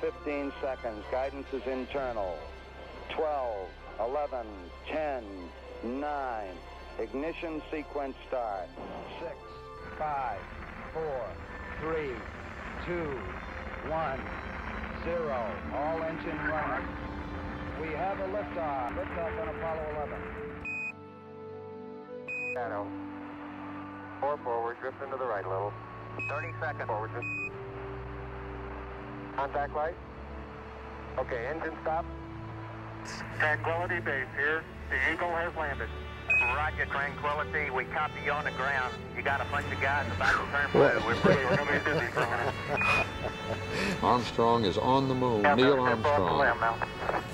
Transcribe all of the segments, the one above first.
15 seconds. Guidance is internal. 12, 11, 10, 9. Ignition sequence start. 6, 5, 4, 3, 2, 1, 0. All engine running. We have a liftoff. Liftoff on Apollo 11. Shadow. 4 forward, drift into the right a little. 30 seconds. Forward, drift. Contact light. Okay, engine stop. Tranquility Base here. The Eagle has landed. Roger, Tranquility. We copy you on the ground. You got a bunch of guys about to turn blue. We're going to be busy for a minute. Armstrong is on the moon. Neil Armstrong,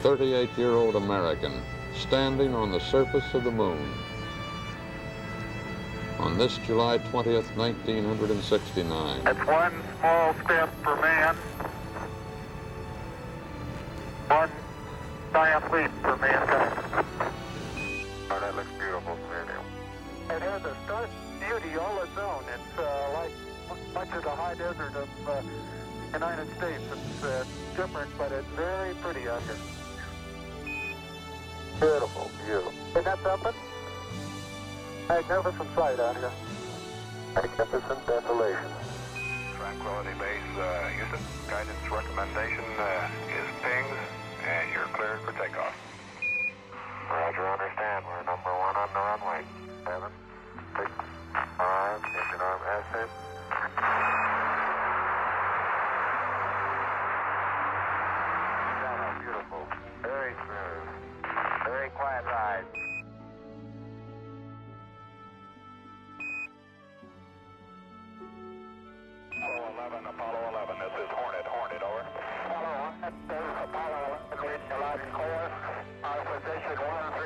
38-year-old American, standing on the surface of the moon. On this July 20th, 1969. It's one small step for man, one giant leap for mankind. Oh, that looks beautiful, Neil. It has a stark beauty all its own. It's like much of the high desert of the United States. It's different, but it's very pretty out here. Beautiful, beautiful. Isn't that something? Magnificent sight out here. Magnificent desolation. Tranquility Base, Houston. Guidance recommendation is pings, and you're cleared for takeoff. Roger, understand. We're number 1 on the runway. 7, 6, 5, engine arm ascent. Beautiful. Very smooth. Very quiet ride. Apollo 11, this is Hornet, over. Apollo 1, this is Apollo 11, reading your live and clear. Our position 1